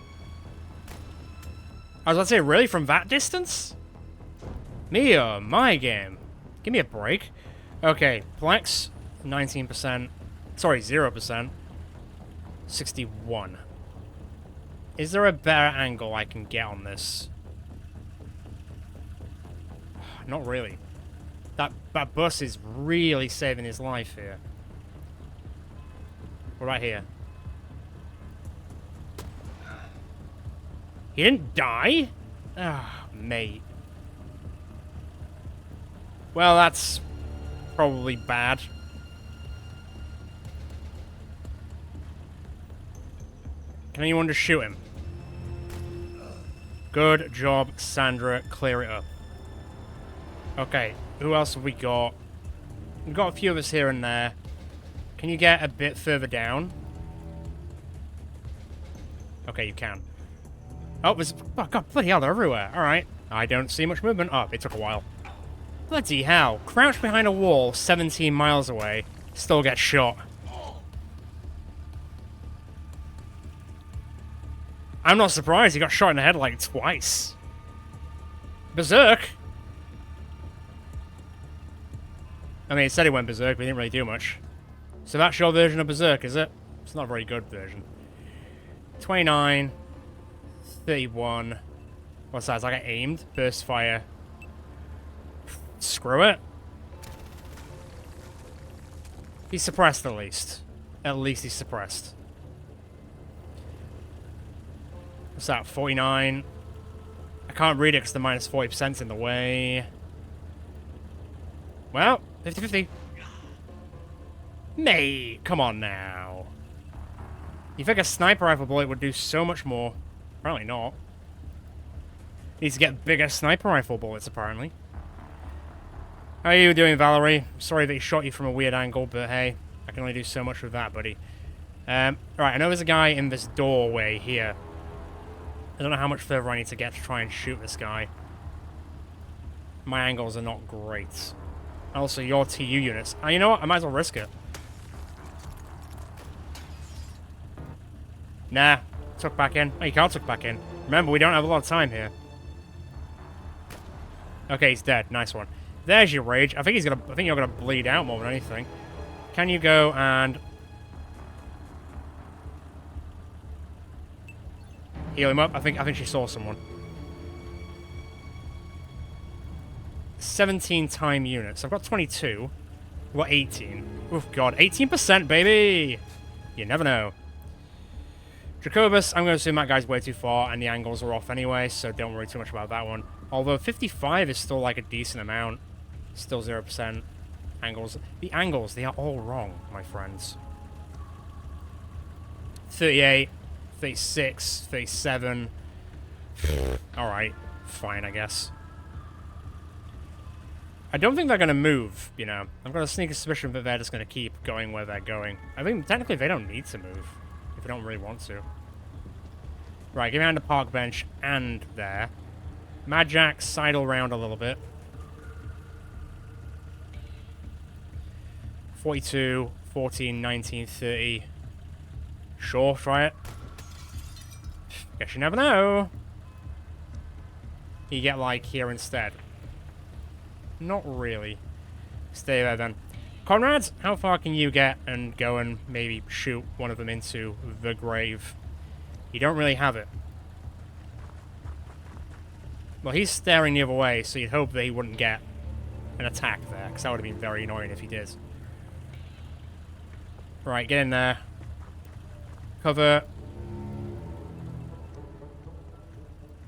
[SPEAKER 1] I was about to say, really? From that distance? Me or my game? Give me a break. Okay, Plex, 19%. Sorry, 0%. 61. Is there a better angle I can get on this? Not really. That bus is really saving his life here. What about here? He didn't die? Ah, mate. Well, that's probably bad. Can anyone just shoot him? Good job, Sandra. Clear it up. Okay, who else have we got? We've got a few of us here and there. Can you get a bit further down? Okay, you can. Oh, there's... Oh, God, bloody hell, they're everywhere. Alright. I don't see much movement. Oh, it took a while. Bloody hell. Crouched behind a wall 17 miles away. Still get shot. I'm not surprised he got shot in the head like twice. Berserk? I mean, it said he went berserk, but he didn't really do much. So that's your version of berserk, is it? It's not a very good version. 29. 31. What's that? It's like I aimed. Burst fire. Screw it. He's suppressed at least. At least he's suppressed. What's that, 49? I can't read it because the minus 40%'s in the way. Well, 50-50. Mate, come on now. You think a sniper rifle bullet would do so much more? Apparently not. Needs to get bigger sniper rifle bullets, apparently. How are you doing, Valerie? Sorry that he shot you from a weird angle, but hey, I can only do so much with that, buddy. Right, I know there's a guy in this doorway here. I don't know how much further I need to get to try and shoot this guy. My angles are not great. Also, your TU units. You know what? I might as well risk it. Nah. Tuck back in. Oh, you can't tuck back in. Remember, we don't have a lot of time here. Okay, he's dead. Nice one. There's your rage. I think he's gonna. I think you're gonna bleed out more than anything. Can you go and heal him up? I think she saw someone. 17 time units. I've got 22. I've got 18. Oof, God. 18%, baby! You never know. Jacobus, I'm going to assume that guy's way too far, and the angles are off anyway, so don't worry too much about that one. Although 55 is still like a decent amount. Still 0%. Angles. The angles, they are all wrong, my friends. 38, 36, 37. Alright. Fine, I guess. I don't think they're going to move, you know. I've got a sneaky suspicion that they're just going to keep going where they're going. I think technically they don't need to move, if they don't really want to. Right, get behind the park bench and there. Mad Jack, sidle round a little bit. 42, 14, 19, 30. Sure, try it. Guess you never know. You get, like, here instead. Not really. Stay there, then. Conrad, how far can you get and go and maybe shoot one of them into the grave? You don't really have it. Well, he's staring the other way, so you'd hope that he wouldn't get an attack there, because that would have been very annoying if he did. Right, get in there. Cover.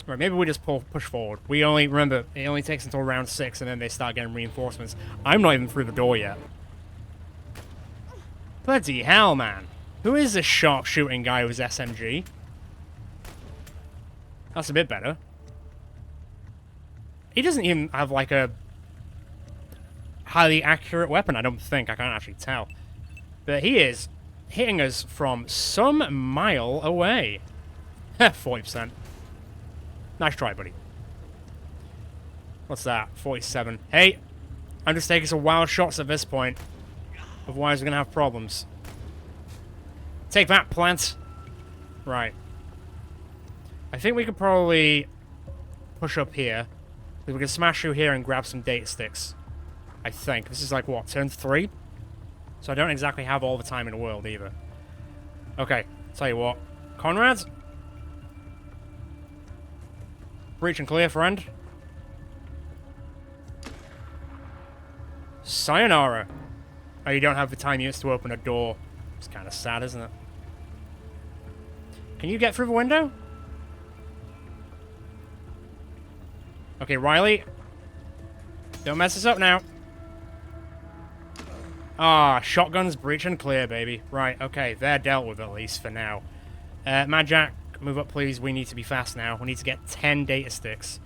[SPEAKER 1] Right, maybe we just push forward. Remember, it only takes until round 6, and then they start getting reinforcements. I'm not even through the door yet. Bloody hell, man. Who is this sharpshooting guy with his SMG? That's a bit better. He doesn't even have, like, a highly accurate weapon, I don't think. I can't actually tell. But he is hitting us from some mile away. 40%. Nice try, buddy. What's that? 47. Hey, I'm just taking some wild shots at this point. Otherwise, we're going to have problems. Take that, plant. Right. I think we could probably push up here. We can smash through here and grab some data sticks. I think. This is like, what, turn 3? So I don't exactly have all the time in the world, either. Okay, tell you what. Conrad? Breach and clear, friend. Sayonara. Oh, you don't have the time units to open a door. It's kind of sad, isn't it? Can you get through the window? Okay, Riley. Don't mess us up now. Ah, shotguns, breach and clear, baby. Right, okay, they're dealt with at least for now. Mad Jack, move up, please. We need to be fast now. We need to get 10 data sticks.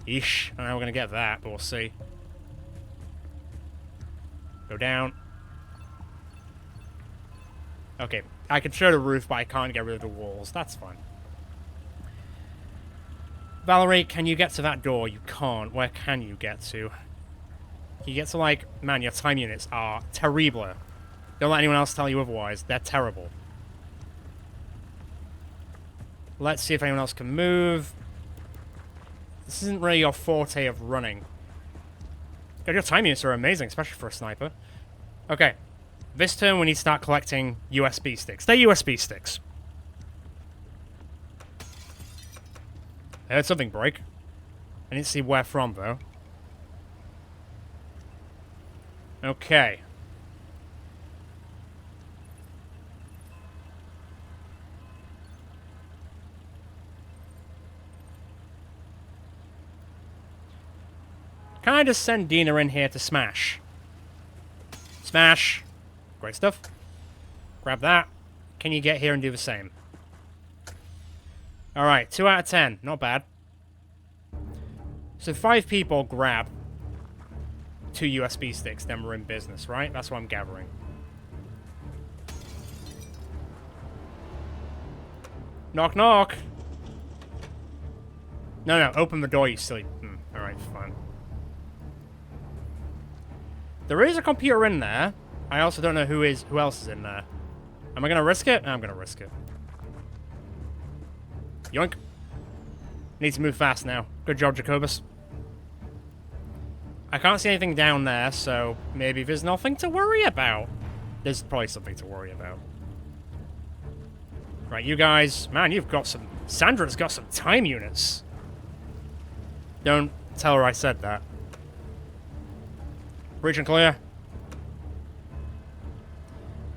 [SPEAKER 1] Eesh, I don't know how we're going to get that, but we'll see. Go down. Okay, I can show the roof, but I can't get rid of the walls. That's fine. Valerie, can you get to that door? You can't. Where can you get to? You get to, like, man, your time units are terrible. Don't let anyone else tell you otherwise. They're terrible. Let's see if anyone else can move. This isn't really your forte of running. God, your time units are amazing, especially for a sniper. Okay. This turn, we need to start collecting USB sticks. They're USB sticks. I heard something break. I didn't see where from, though. Okay. I just send Dina in here to smash? Smash. Great stuff. Grab that. Can you get here and do the same? Alright, 2 out of 10. Not bad. So 5 people grab 2 USB sticks, then we're in business, right? That's what I'm gathering. Knock, knock. No, open the door, you silly... alright, fine. There is a computer in there. I also don't know who else is in there. Am I gonna risk it? I'm gonna risk it. Yoink. Need to move fast now. Good job, Jacobus. I can't see anything down there, so maybe there's nothing to worry about. There's probably something to worry about. Right, you guys... Man, you've got some... Sandra's got some time units. Don't tell her I said that. Breach and clear.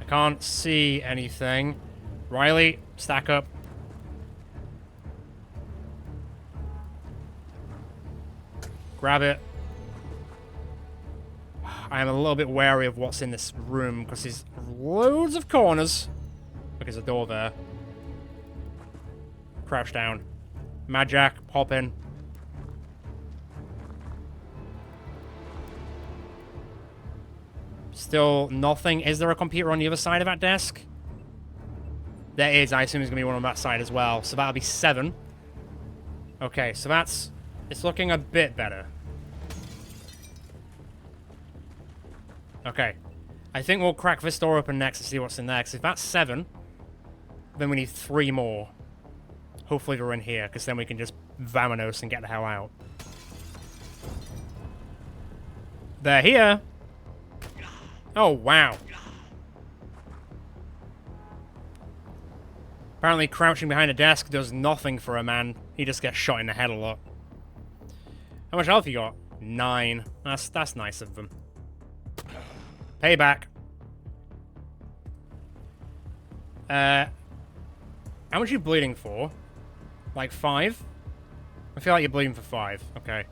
[SPEAKER 1] I can't see anything. Riley, stack up. Grab it. I am a little bit wary of what's in this room, because there's loads of corners. Look, there's a door there. Crouch down. Mad Jack, pop in. Still nothing. Is there a computer on the other side of that desk? There is. I assume there's going to be one on that side as well. So that'll be 7. Okay, so that's... It's looking a bit better. Okay. I think we'll crack this door open next to see what's in there. Because if that's 7, then we need 3 more. Hopefully they're in here, because then we can just vamonos and get the hell out. They're here. Oh, wow. Apparently crouching behind a desk does nothing for a man. He just gets shot in the head a lot. How much health you got? 9. That's nice of them. Payback. How much are you bleeding for? Like 5? I feel like you're bleeding for 5. Okay.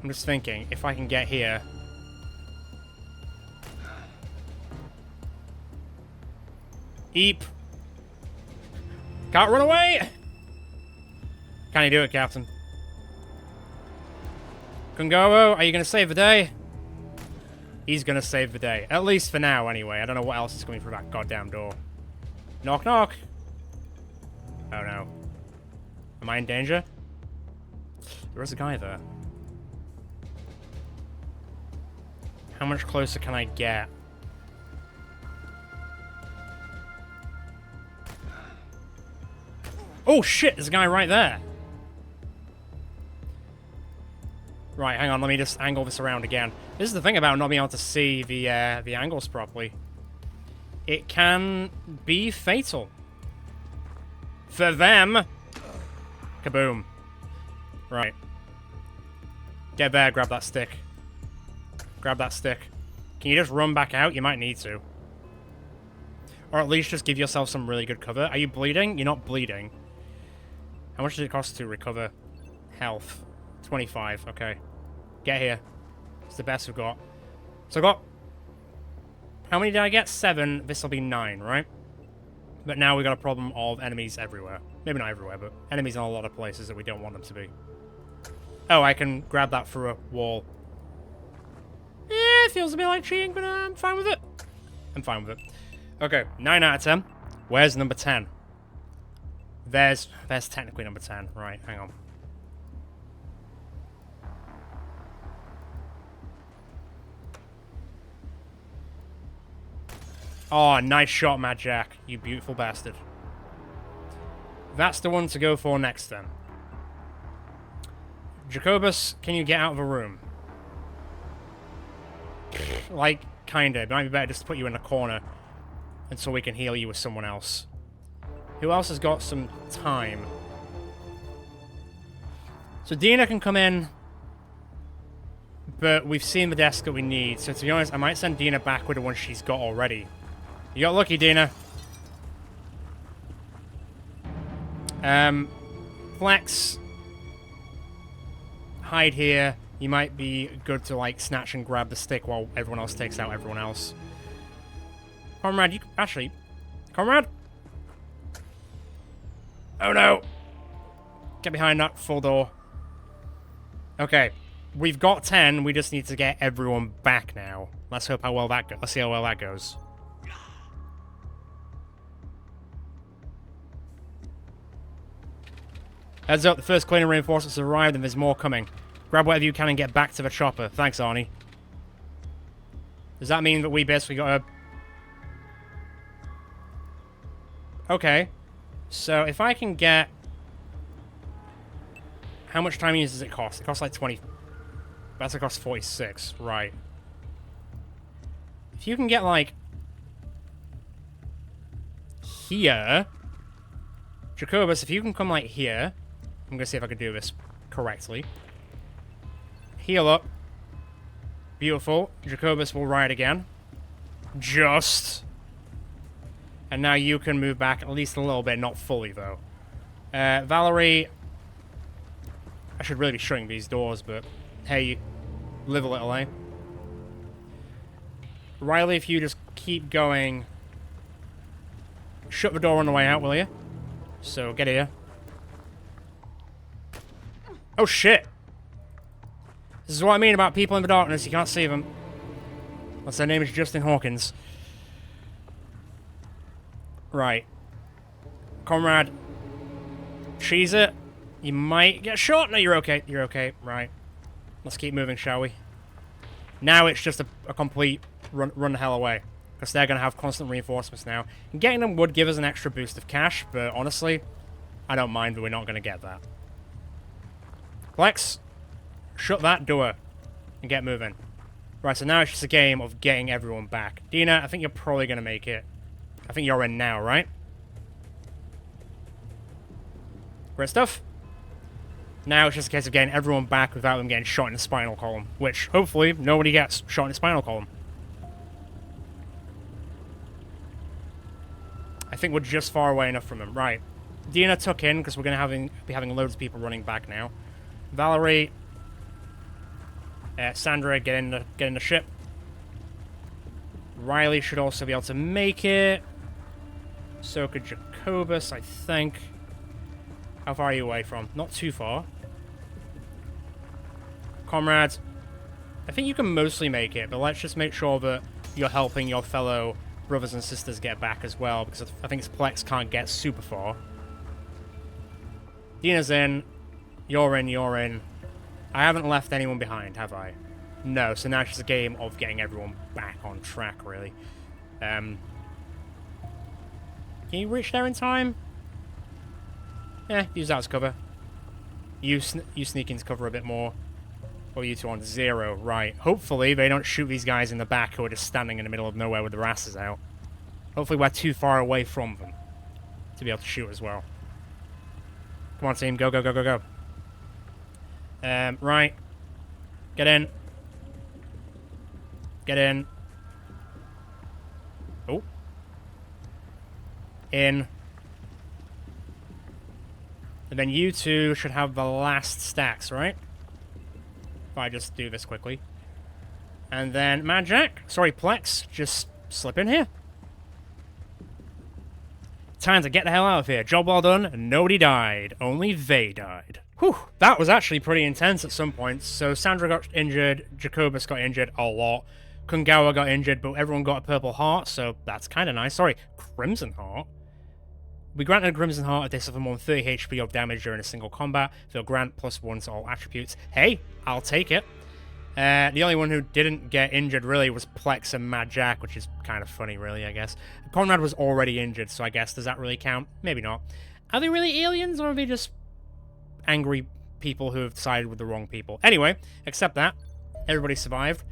[SPEAKER 1] I'm just thinking, if I can get here... Eep. Can't run away! Can you do it, Captain? Kungawa, are you going to save the day? He's going to save the day. At least for now, anyway. I don't know what else is coming through that goddamn door. Knock, knock. Oh, no. Am I in danger? There is a guy there. How much closer can I get? Oh, shit! There's a guy right there. Right, hang on. Let me just angle this around again. This is the thing about not being able to see the angles properly. It can be fatal. For them. Kaboom. Right. Get there, grab that stick. Grab that stick. Can you just run back out? You might need to. Or at least just give yourself some really good cover. Are you bleeding? You're not bleeding. How much does it cost to recover health? 25, okay. Get here. It's the best we've got. So I got... How many did I get? 7. This will be 9, right? But now we got a problem of enemies everywhere. Maybe not everywhere, but enemies in a lot of places that we don't want them to be. Oh, I can grab that through a wall. It feels a bit like cheating, but I'm fine with it. I'm fine with it. Okay, 9 out of 10. Where's number 10? There's technically number 10. Right, hang on. Oh, nice shot, Mad Jack. You beautiful bastard. That's the one to go for next, then. Jacobus, can you get out of a room? Like, kinda. It might be better just to put you in a corner until we can heal you with someone else. Who else has got some time? So Dina can come in, but we've seen the desk that we need. So to be honest, I might send Dina back with the one she's got already. You got lucky, Dina. Flex. hide here. You might be good to, like, snatch and grab the stick while everyone else takes out everyone else. Comrade, you... Actually... Comrade? Oh, no! Get behind that full door. Okay. We've got 10. We just need to get everyone back now. Let's hope how well that goes. Let's see how well that goes. Heads up, the first cleaning reinforcements have arrived and there's more coming. Grab whatever you can and get back to the chopper. Thanks, Arnie. Does that mean that we basically got a... Okay. So, if I can get... How much time does it cost? It costs like 20... That's going to cost 46. Right. If you can get, like... Here... Jacobus, if you can come, like, here... I'm going to see if I can do this correctly. Heal up. Beautiful. Jacobus will ride again. Just. And now you can move back at least a little bit, not fully, though. Valerie... I should really be shutting these doors, but... Hey, live a little, eh? Riley, if you just keep going... Shut the door on the way out, will you? So, get here. Oh, shit! This is what I mean about people in the darkness. You can't see them. Unless their name is Justin Hawkins. Right. Comrade. Cheese it. You might get shot. No, you're okay. You're okay. Right. Let's keep moving, shall we? Now it's just a complete run the hell away. Because they're going to have constant reinforcements now. And getting them would give us an extra boost of cash, but honestly, I don't mind that we're not going to get that. Flex, shut that door and get moving. Right, so now it's just a game of getting everyone back. Dina, I think you're probably going to make it. I think you're in now, right? Great stuff. Now it's just a case of getting everyone back without them getting shot in the spinal column, which, hopefully, nobody gets shot in the spinal column. I think we're just far away enough from them. Right. Dina tuck in, because we're going to be having loads of people running back now. Valerie, Sandra, get in the ship. Riley should also be able to make it. So could Jacobus, I think. How far are you away from? Not too far. Comrades, I think you can mostly make it, but let's just make sure that you're helping your fellow brothers and sisters get back as well, because I think Plex can't get super far. Dina's in. You're in, you're in. I haven't left anyone behind, have I? No, so now it's just a game of getting everyone back on track, really. Can you reach there in time? Yeah, use that as cover. You sneak into cover a bit more. Or you two on 0, right. Hopefully they don't shoot these guys in the back who are just standing in the middle of nowhere with their asses out. Hopefully we're too far away from them to be able to shoot as well. Come on, team. Go, go, go, go, go. Right. Get in. Get in. Oh. In. And then you two should have the last stacks, right? If I just do this quickly. And then Mad Jack, sorry, Plex, just slip in here. Time to get the hell out of here. Job well done, and nobody died. Only they died. Whew, that was actually pretty intense at some points. So Sandra got injured, Jacobus got injured a lot, Kungawa got injured, but everyone got a purple heart, so that's kind of nice. Sorry, Crimson Heart. We granted a Crimson Heart if they suffer more than 30 HP of damage during a single combat. They'll grant +1 to all attributes. Hey, I'll take it. The only one who didn't get injured, really, was Plex and Mad Jack, which is kind of funny, really, I guess. Conrad was already injured, so I guess, does that really count? Maybe not. Are they really aliens, or are they just angry people who have sided with the wrong people? Anyway, except that. Everybody survived.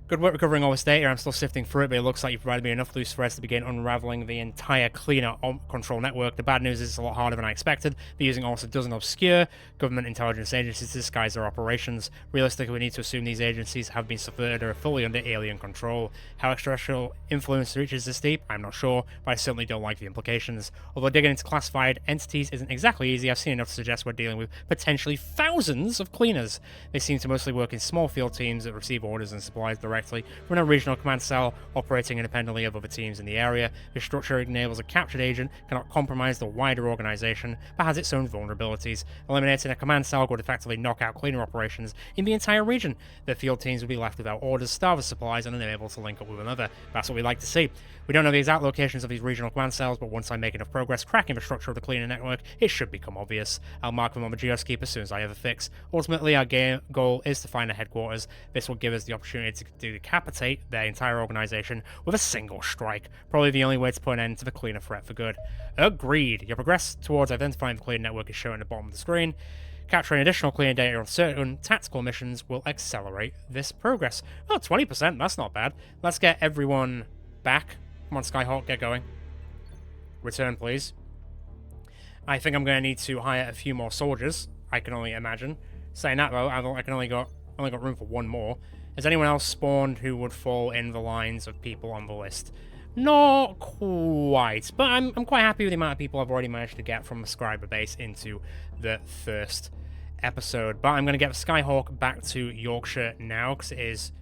[SPEAKER 1] Good work recovering all this data. I'm still sifting through it, but it looks like you've provided me enough loose threads to begin unraveling the entire cleaner control network. The bad news is it's a lot harder than I expected. They're using almost a dozen obscure government intelligence agencies to disguise their operations. Realistically, we need to assume these agencies have been subverted or are fully under alien control. How extraterrestrial influence reaches this deep, I'm not sure, but I certainly don't like the implications. Although digging into classified entities isn't exactly easy, I've seen enough to suggest we're dealing with potentially thousands of cleaners. They seem to mostly work in small field teams that receive orders and supplies directly from a regional command cell operating independently of other teams in the area. This structure enables a captured agent cannot compromise the wider organization, but has its own vulnerabilities. Eliminating a command cell would effectively knock out cleaner operations in the entire region. The field teams would be left without orders, starved of supplies, and unable to link up with another. That's what we like to see. We don't know the exact locations of these regional command cells, but once I make enough progress cracking the structure of the cleaner network, it should become obvious. I'll mark them on the geoscape as soon as I have a fix. Ultimately, our goal is to find a headquarters. This will give us the opportunity to decapitate their entire organization with a single strike. Probably the only way to put an end to the cleaner threat for good. Agreed. Your progress towards identifying the cleaner network is shown at the bottom of the screen. Capturing additional cleaner data on certain tactical missions will accelerate this progress. Oh, 20%, that's not bad. Let's get everyone back. Come on, Skyhawk, get going. Return, please. I think I'm going to need to hire a few more soldiers, I can only imagine. Saying that, though, I can only got room for one more. Has anyone else spawned who would fall in the lines of people on the list? Not quite, but I'm quite happy with the amount of people I've already managed to get from the subscriber base into the first episode. But I'm going to get the Skyhawk back to Yorkshire now, because it is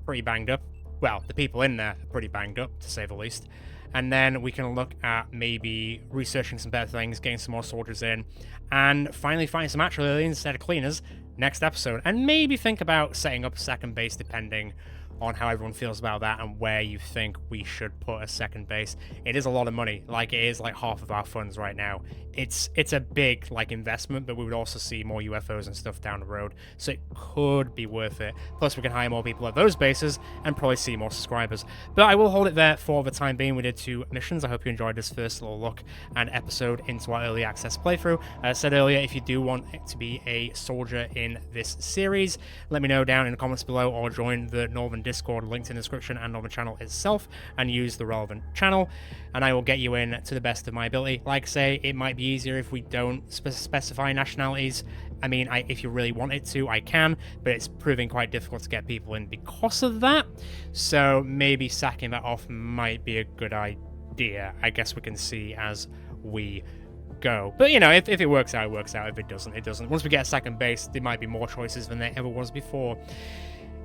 [SPEAKER 1] pretty banged up. Well, the people in there are pretty banged up, to say the least. And then we can look at maybe researching some better things, getting some more soldiers in, and finally finding some actual aliens instead of cleaners next episode. And maybe think about setting up a second base depending on how everyone feels about that and where you think we should put a second base. It is a lot of money. Like, it is like half of our funds right now. It's a big like investment, but we would also see more UFOs and stuff down the road, so it could be worth it. Plus we can hire more people at those bases and probably see more subscribers. But I will hold it there for the time being. We did 2 missions. I hope you enjoyed this first little look and episode into our early access playthrough. As I said earlier, if you do want to be a soldier in this series, let me know down in the comments below, or join the Northern Discord linked in the description and on the channel itself, and use the relevant channel, and I will get you in to the best of my ability. Like I say, it might be easier if we don't specify nationalities. I mean, if you really wanted to, I can, but it's proving quite difficult to get people in because of that. So maybe sacking that off might be a good idea. I guess we can see as we go. But, you know, if it works out, it works out. If it doesn't, it doesn't. Once we get a second base, there might be more choices than there ever was before.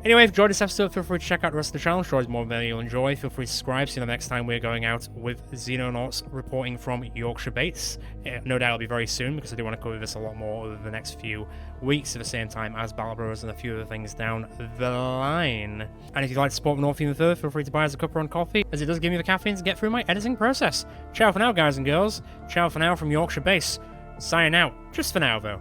[SPEAKER 1] Anyway, if you enjoyed this episode, feel free to check out the rest of the channel. I'm sure there's more than you'll enjoy. Feel free to subscribe. See you the next time we're going out with Xenonauts reporting from Yorkshire base. No doubt it'll be very soon, because I do want to cover this a lot more over the next few weeks at the same time as Battle Bros and a few other things down the line. And if you'd like to support the North even further, feel free to buy us a cup on coffee, as it does give me the caffeine to get through my editing process. Ciao for now, guys and girls. Ciao for now from Yorkshire base. Signing out. Just for now, though.